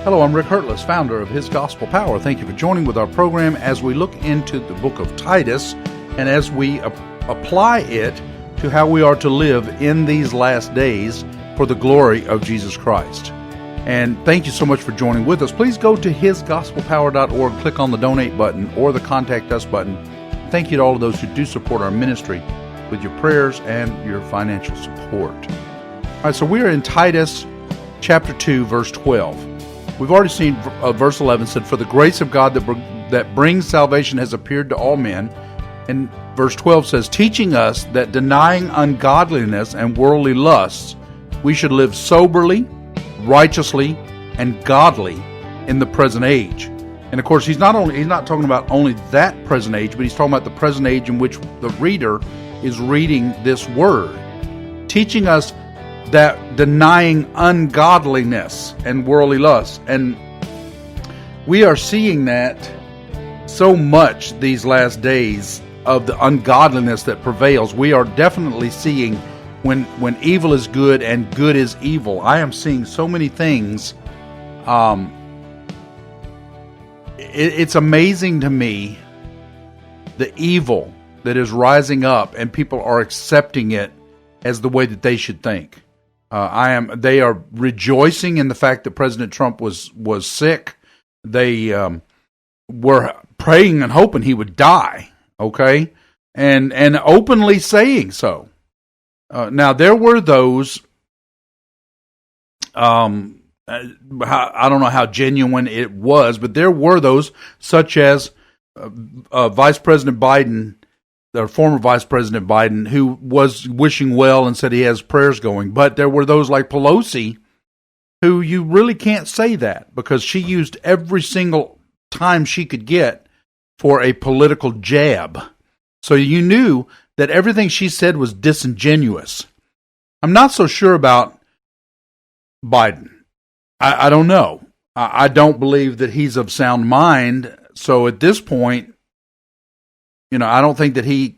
Hello, I'm Rick Hertless, founder of His Gospel Power. Thank you for joining with our program as we look into the book of Titus and as we apply it to how we are to live in these last days for the glory of Jesus Christ. And thank you so much for joining with us. Please go to hisgospelpower.org, click on the donate button or the contact us button. Thank you to all of those who do support our ministry with your prayers and your financial support. All right, so we are in Titus chapter 2, verse 12. We've already seen verse 11 said, "For the grace of God that brings salvation has appeared to all men." And verse 12 says, "Teaching us that denying ungodliness and worldly lusts, we should live soberly, righteously, and godly in the present age." And of course, he's not talking about only that present age, but he's talking about the present age in which the reader is reading this word. Teaching us that denying ungodliness and worldly lust. And we are seeing that so much these last days of the ungodliness that prevails. We are definitely seeing when evil is good and good is evil. I am seeing so many things. It's amazing to me the evil that is rising up, and people are accepting it as the way that they should think. They are rejoicing in the fact that President Trump was sick. They were praying and hoping he would die. Okay, and openly saying so. Now there were those. I don't know how genuine it was, but there were those, such as Vice President Biden. The former Vice President Biden, who was wishing well and said he has prayers going. But there were those like Pelosi, who you really can't say that, because she used every single time she could get for a political jab. So you knew that everything she said was disingenuous. I'm not so sure about Biden. I don't know. I don't believe that he's of sound mind. So at this point, I don't think that he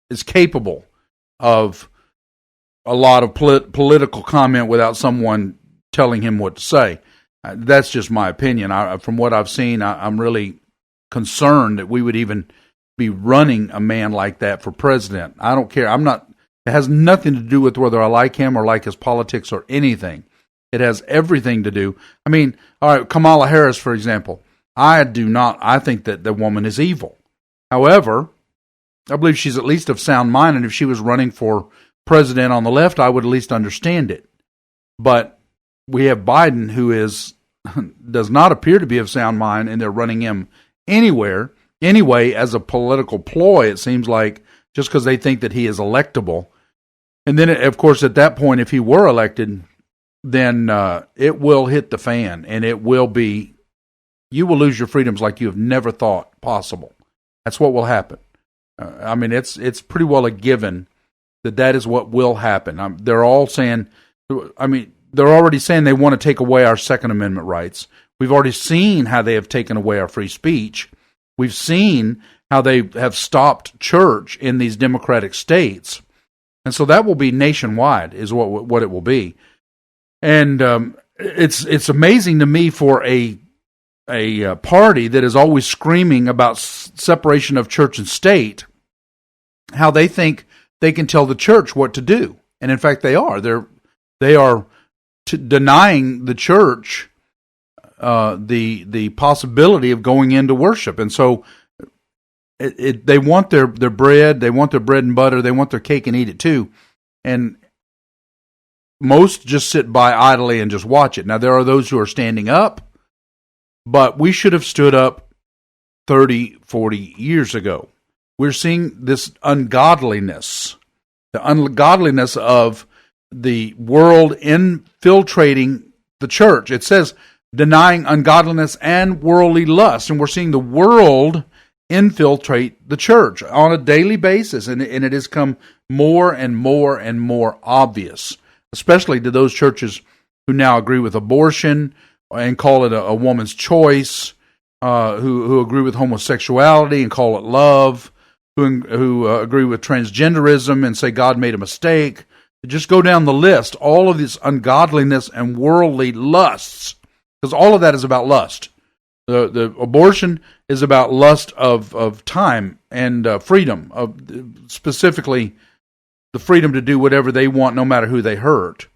is capable of a lot of political comment without someone telling him what to say. That's just my opinion. From what I've seen, I'm really concerned that we would even be running a man like that for president. I don't care. It has nothing to do with whether I like him or like his politics or anything. It has everything to do. I mean, all right, Kamala Harris, for example. I think that the woman is evil. However, I believe she's at least of sound mind, and if she was running for president on the left, I would at least understand it. But we have Biden, who does not appear to be of sound mind, and they're running him anyway, as a political ploy, it seems like, just because they think that he is electable. And then, of course, at that point, if he were elected, then it will hit the fan, and you will lose your freedoms like you have never thought possible. That's what will happen. It's pretty well a given that is what will happen. They're all saying, they're already saying they want to take away our Second Amendment rights. We've already seen how they have taken away our free speech. We've seen how they have stopped church in these democratic states. And so that will be nationwide, is what it will be. And it's amazing to me for a party that is always screaming about separation of church and state, how they think they can tell the church what to do. And in fact, they are. They are denying the church the possibility of going into worship. And so they want their bread, they want their bread and butter, they want their cake and eat it too. And most just sit by idly and just watch it. Now, there are those who are standing up, but we should have stood up 30, 40 years ago. We're seeing this ungodliness, the ungodliness of the world infiltrating the church. It says denying ungodliness and worldly lust, and we're seeing the world infiltrate the church on a daily basis, and it has come more and more and more obvious, especially to those churches who now agree with abortion and call it a woman's choice, who agree with homosexuality and call it love, who agree with transgenderism and say God made a mistake. Just go down the list. All of this ungodliness and worldly lusts because all of that is about lust. The abortion is about lust of time and freedom, of specifically the freedom to do whatever they want, no matter who they hurt.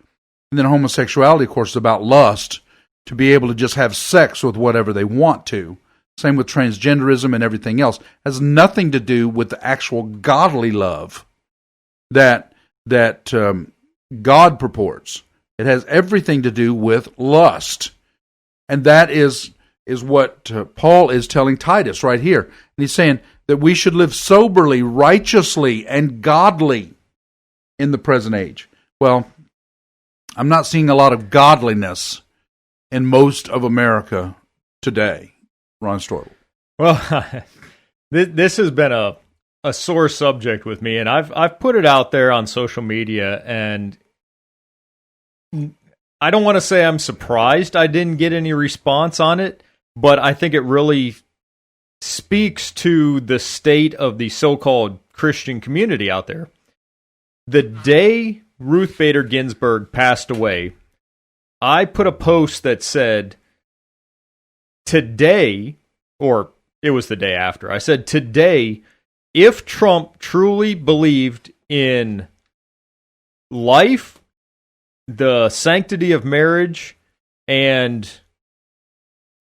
And then homosexuality, of course, is about lust, to be able to just have sex with whatever they want to. Same with transgenderism and everything else. It has nothing to do with the actual godly love that God purports. It has everything to do with lust. And that is what Paul is telling Titus right here. And he's saying that we should live soberly, righteously, and godly in the present age. Well, I'm not seeing a lot of godliness in most of America today, Ron Stortle. Well, this has been a sore subject with me, and I've put it out there on social media, and I don't want to say I'm surprised I didn't get any response on it, but I think it really speaks to the state of the so-called Christian community out there. The day Ruth Bader Ginsburg passed away, I put a post that said, today, or it was the day after, I said, today, if Trump truly believed in life, the sanctity of marriage, and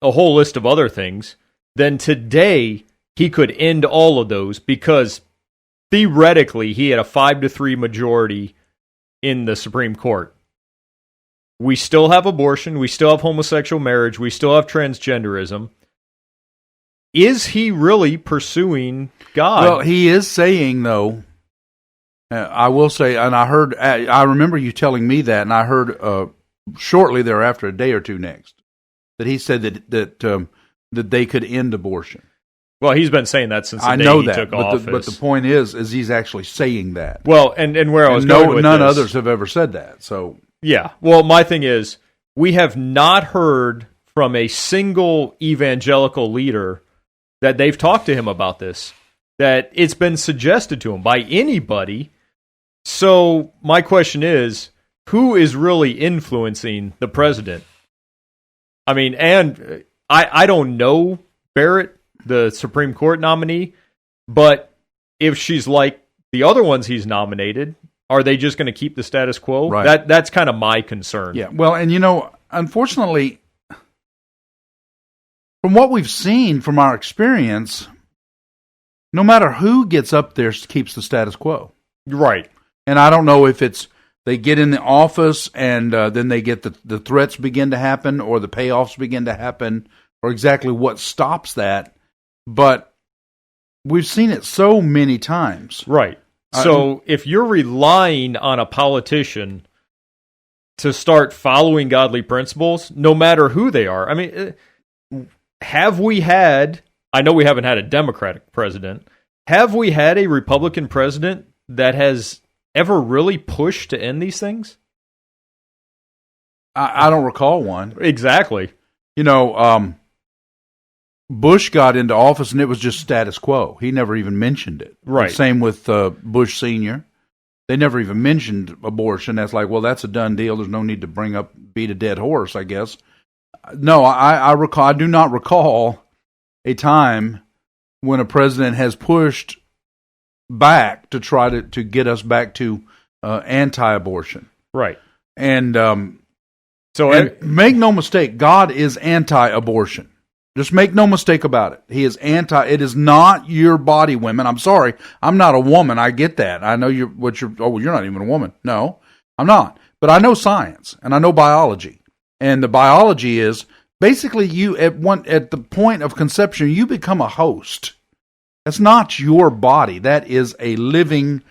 a whole list of other things, then today he could end all of those, because theoretically he had a 5-3 majority in the Supreme Court. We still have abortion, we still have homosexual marriage, we still have transgenderism. Is he really pursuing God? Well, he is saying, though, I will say, and I remember you telling me that, and I heard shortly thereafter, a day or two next, that he said that they could end abortion. Well, he's been saying that since the day he took office. But the point is he's actually saying that. Well, and where I was going with none this, others have ever said that. So yeah. Well, my thing is, we have not heard from a single evangelical leader that they've talked to him about this, that it's been suggested to him by anybody. So my question is, who is really influencing the president? I mean, and I don't know Barrett, the Supreme Court nominee, but if she's like the other ones he's nominated, are they just going to keep the status quo? Right. That's kind of my concern. Yeah, well, and unfortunately, from what we've seen from our experience, no matter who gets up there keeps the status quo. Right. And I don't know if it's they get in the office and then they get the threats begin to happen, or the payoffs begin to happen, or exactly what stops that. But we've seen it so many times. Right. So if you're relying on a politician to start following godly principles, no matter who they are, I mean, have we had, I know we haven't had a Democratic president, have we had a Republican president that has ever really pushed to end these things? I don't recall one. Exactly. Bush got into office and it was just status quo. He never even mentioned it. Right. Same with Bush Sr. They never even mentioned abortion. That's like, well, that's a done deal. There's no need to beat a dead horse, I guess. No, I do not recall a time when a president has pushed back to try to get us back to anti-abortion. Right. And make no mistake, God is anti-abortion. Just make no mistake about it. He is it is not your body, women. I'm sorry. I'm not a woman. I get that. I know you're not even a woman. No, I'm not. But I know science and I know biology. And the biology is basically you at the point of conception, you become a host. That's not your body. That is a living,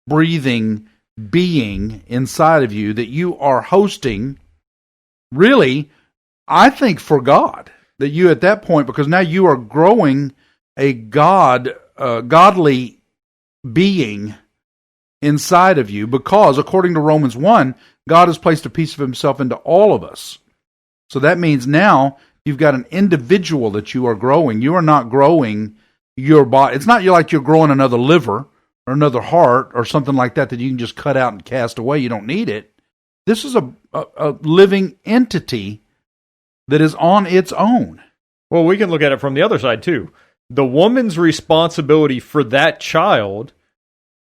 breathing being inside of you that you are hosting, really, I think, for God. That you at that point, because now you are growing a godly being inside of you, because according to Romans 1, God has placed a piece of himself into all of us. So that means now you've got an individual that you are growing. You are not growing your body. It's not like you're growing another liver or another heart or something like that you can just cut out and cast away. You don't need it. This is a living entity that is on its own. Well, we can look at it from the other side, too. The woman's responsibility for that child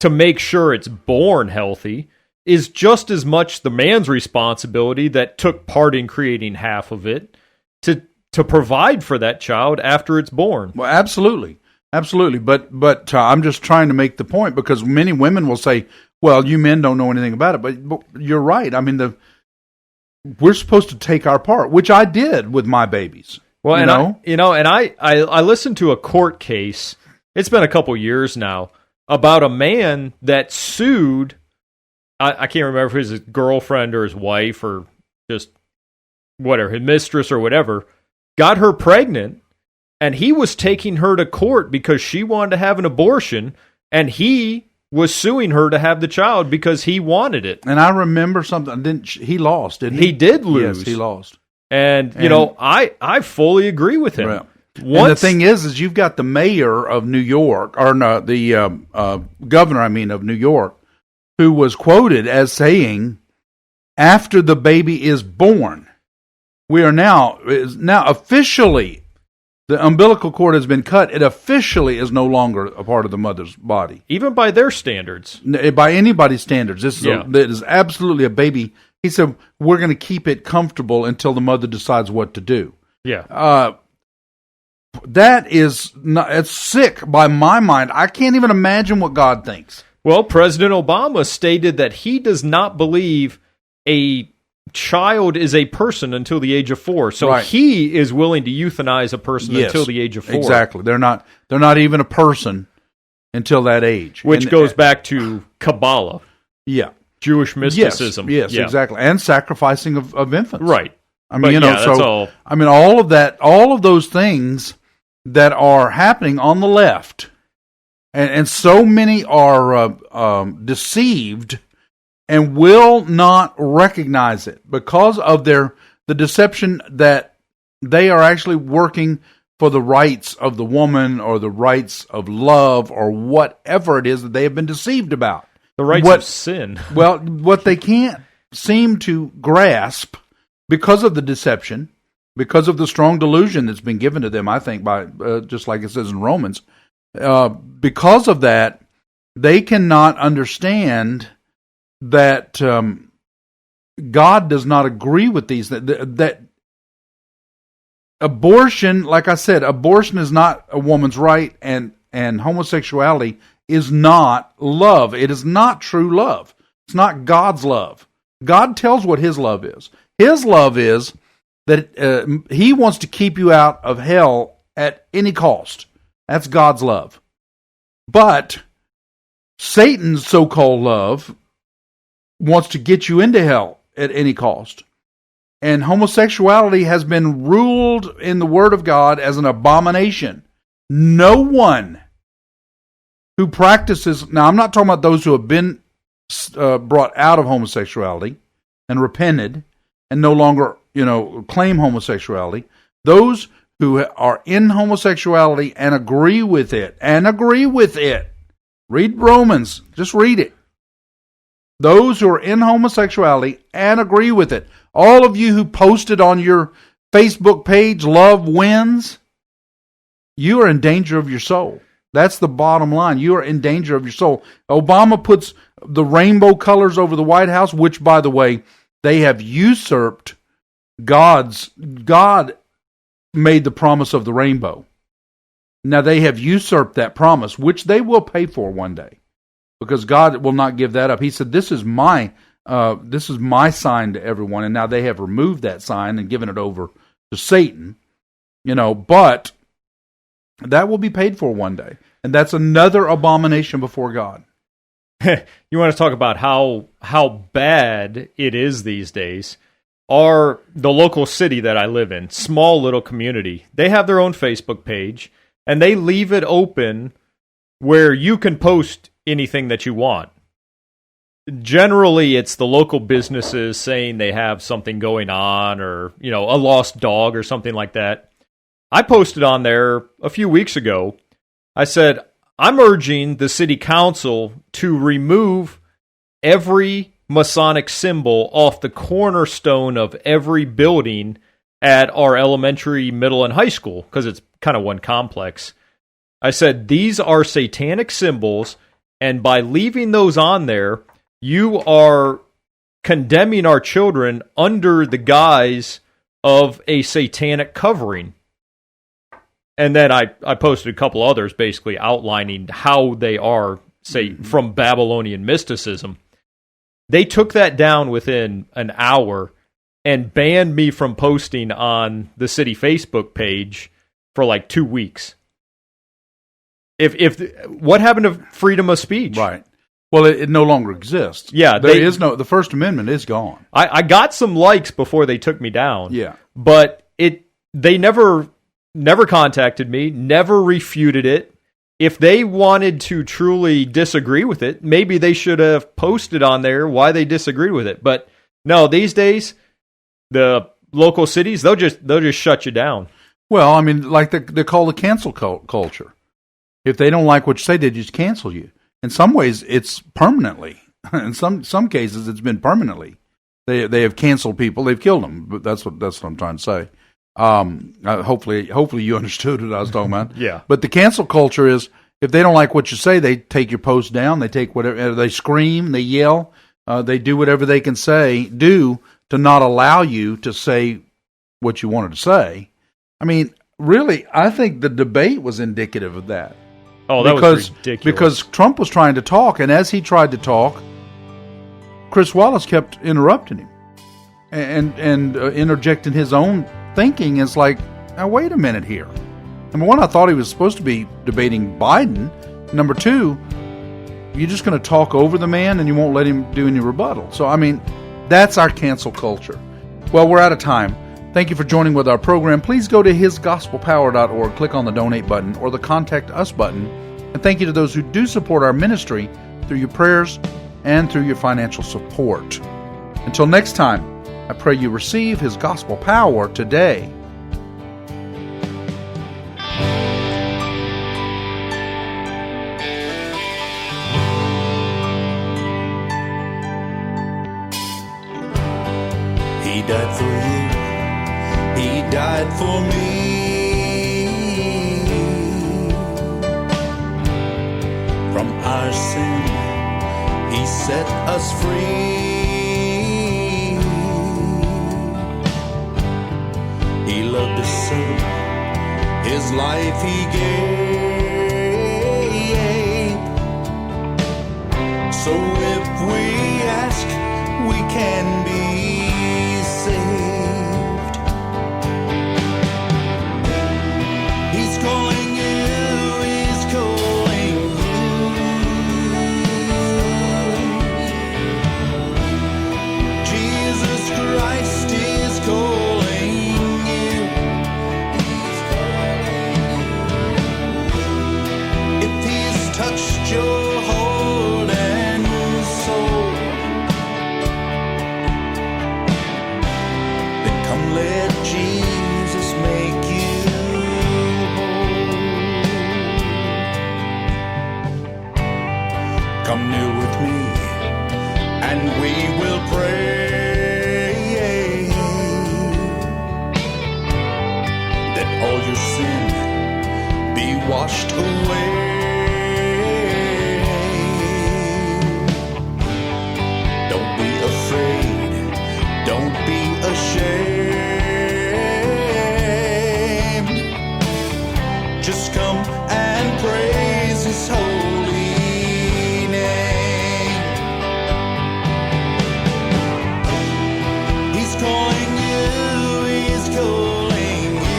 to make sure it's born healthy is just as much the man's responsibility that took part in creating half of it to provide for that child after it's born. Well, absolutely. Absolutely. But I'm just trying to make the point, because many women will say, well, you men don't know anything about it. But you're right. I mean, we're supposed to take our part, which I did with my babies. Well, I listened to a court case. It's been a couple years now about a man that sued. I can't remember if it was his girlfriend or his wife or just whatever, his mistress or whatever, got her pregnant, and he was taking her to court because she wanted to have an abortion, and he was suing her to have the child because he wanted it. And I remember something. He lost, didn't he? He did lose. Yes, he lost. And I fully agree with him. Right. And the thing is you've got the mayor of New York, or no, the governor, of New York, who was quoted as saying, after the baby is born, we are now officially, the umbilical cord has been cut. It officially is no longer a part of the mother's body. Even by their standards. By anybody's standards. It is absolutely a baby. He said, we're going to keep it comfortable until the mother decides what to do. Yeah. That is it's sick by my mind. I can't even imagine what God thinks. Well, President Obama stated that he does not believe a child is a person until the age of 4. So he is willing to euthanize a person until the age of 4. Exactly. They're not even a person until that age. Which goes back to Kabbalah. Yeah. Jewish mysticism. Yes, exactly. And sacrificing of infants. Right. All of those things that are happening on the left, and so many are deceived and will not recognize it because of the deception that they are actually working for the rights of the woman or the rights of love or whatever it is that they have been deceived about. The rights of sin. Well, what they can't seem to grasp because of the deception, because of the strong delusion that's been given to them, I think, by just like it says in Romans, because of that, they cannot understand that God does not agree with these. That abortion, like I said, abortion is not a woman's right, and homosexuality is not love. It is not true love. It's not God's love. God tells what His love is. His love is that He wants to keep you out of hell at any cost. That's God's love. But Satan's so-called love wants to get you into hell at any cost. And homosexuality has been ruled in the Word of God as an abomination. No one who practices, now I'm not talking about those who have been brought out of homosexuality and repented and no longer, claim homosexuality. Those who are in homosexuality and agree with it. Read Romans. Just read it. Those who are in homosexuality and agree with it. All of you who posted on your Facebook page, love wins, you are in danger of your soul. That's the bottom line. You are in danger of your soul. Obama puts the rainbow colors over the White House, which, by the way, they have usurped God made the promise of the rainbow. Now they have usurped that promise, which they will pay for one day, because God will not give that up. He said, "This is my sign to everyone," and now they have removed that sign and given it over to Satan. But that will be paid for one day, and that's another abomination before God. You want to talk about how bad it is these days? The local city that I live in, small little community, they have their own Facebook page, and they leave it open where you can post anything that you want. Generally, it's the local businesses saying they have something going on, or a lost dog or something like that. I posted on there a few weeks ago. I said, I'm urging the city council to remove every Masonic symbol off the cornerstone of every building at our elementary, middle, and high school, because it's kind of one complex. I said, these are satanic symbols, and by leaving those on there, you are condemning our children under the guise of a satanic covering. And then I posted a couple others basically outlining how they are, say, from Babylonian mysticism. They took that down within an hour and banned me from posting on the city Facebook page for like 2 weeks. If what happened to freedom of speech? Right. Well, it no longer exists. Yeah, the First Amendment is gone. I got some likes before they took me down. Yeah. But they never contacted me, never refuted it. If they wanted to truly disagree with it, maybe they should have posted on there why they disagreed with it. But no, these days, the local cities, they'll just shut you down. Well, I mean, like they call the cancel culture. If they don't like what you say, they just cancel you. In some ways, it's permanently. In some cases, it's been permanently. They have canceled people. They've killed them. But that's what I'm trying to say. Hopefully you understood what I was talking about. Yeah. But the cancel culture is, if they don't like what you say, they take your post down. They take whatever, they scream, they yell, they do whatever they can do to not allow you to say what you wanted to say. I mean, really, I think the debate was indicative of that. Oh, that was ridiculous. Because Trump was trying to talk, and as he tried to talk, Chris Wallace kept interrupting him and interjecting his own thinking. Is like, now wait a minute here. Number one, I thought he was supposed to be debating Biden. Number two, you're just going to talk over the man and you won't let him do any rebuttal. So, I mean, that's our cancel culture. Well, we're out of time. Thank you for joining with our program. Please go to hisgospelpower.org, click on the donate button or the contact us button. And thank you to those who do support our ministry through your prayers and through your financial support. Until next time, I pray you receive his gospel power today. He died for you. He died for me. From our sin, he set us free. He loved us so, his life he gave. So if we ask, we can be saved. He's calling you, he's calling you. Jesus Christ is calling you. If he's touched your heart and soul, then come let Jesus make you whole. Come kneel with me and we will pray that all your sin be washed away. Don't be afraid, don't be ashamed. Just come and praise his holy name. He's calling you, he's calling you.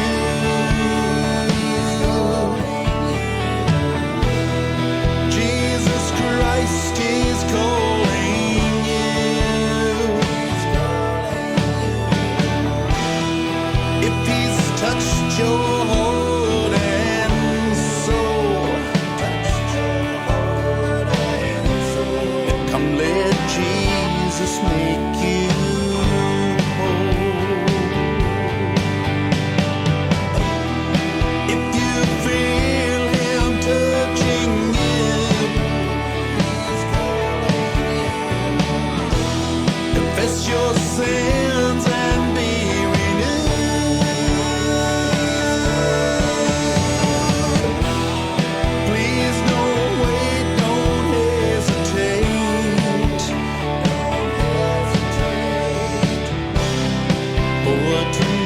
to